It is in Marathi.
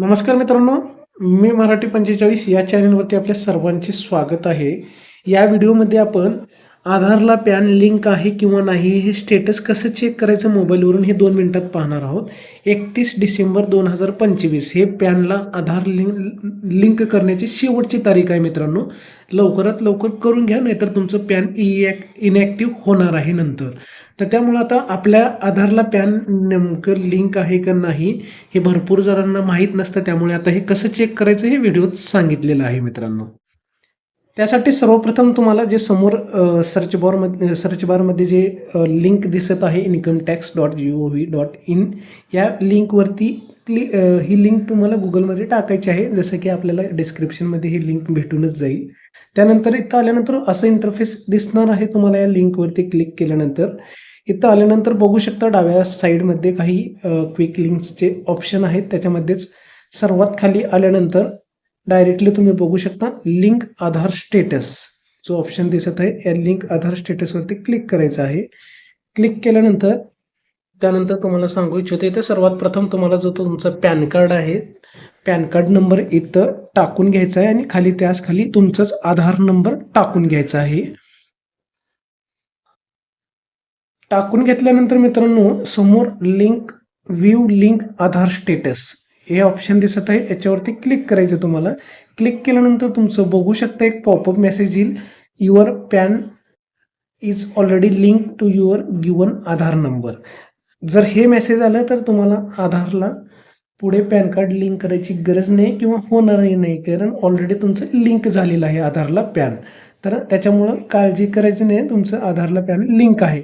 नमस्कार मित्रांनो, मी मराठी 45 या चॅनलवरती आपल्या सर्वांचे स्वागत आहे. या व्हिडिओमध्ये आपण आधारला पॅन लिंक आहे किंवा नाही हे स्टेटस कसं चेक करायचं मोबाईलवरून हे 2 मिनिटात पाहणार आहोत. 31 डिसेंबर 2025 हे पॅनला आधार लिंक करण्याची शेवटची तारीख आहे मित्रांनो. लवकरात लवकर करून घ्या, नाहीतर तुमचं पॅन इनॅक्टिव्ह होणार आहे नंतर. तर त्यामुळे आता आपल्या आधारला पॅन नेमकं लिंक आहे का नाही हे भरपूर जणांना माहीत नसतं. त्यामुळे आता हे कसं चेक करायचं हे व्हिडिओत सांगितलेलं आहे मित्रांनो. त्यासाठी सर्वप्रथम तुम्हाला जे समोर सर्च बारमध्ये जे लिंक दिसत आहे incometax.gov.in या लिंकवरती ही लिंक तुम्हाला गुगलमध्ये टाकायची आहे. जसं की आपल्याला डिस्क्रिप्शनमध्ये ही लिंक भेटूनच जाईल. त्यानंतर इथं आल्यानंतर असं इंटरफेस दिसणार आहे तुम्हाला. या लिंकवरती क्लिक केल्यानंतर इथं आल्यानंतर बघू शकता डाव्या साईडमध्ये काही क्विक लिंक्सचे ऑप्शन आहेत. त्याच्यामध्येच सर्वात खाली आल्यानंतर डायरेक्टली तुम्ही बघू शकता लिंक आधार स्टेटस जो ऑप्शन दिसत आहे. या लिंक आधार स्टेटसवरती क्लिक करायचं आहे. क्लिक केल्यानंतर त्यानंतर तुम्हाला सांगू इच्छितो इथं सर्वात प्रथम तुम्हाला जो तुमचा पॅन कार्ड आहे, पॅन कार्ड नंबर इथं टाकून घ्यायचा आहे आणि त्याच खाली तुमचाच आधार नंबर टाकून घ्यायचा आहे. टाकून घेतल्यानंतर मित्रांनो समोर व्ह्यू लिंक आधार स्टेटस हे ऑप्शन दिसत आहे. याच्यावरती क्लिक करायचं तुम्हाला. क्लिक केल्यानंतर तुमचं बघू शकता एक पॉपअप मेसेज येईल, your PAN is already link to your given Aadhaar number. जर हे मेसेज आलं तर तुम्हाला आधारला पुढे पॅन कार्ड लिंक करायची गरज नाही किंवा होणारही नाही, कारण ऑलरेडी तुमचं लिंक झालेलं आहे आधारला पॅन. तर त्याच्यामुळं काळजी करायची नाही, तुमचं आधारला पॅन लिंक आहे.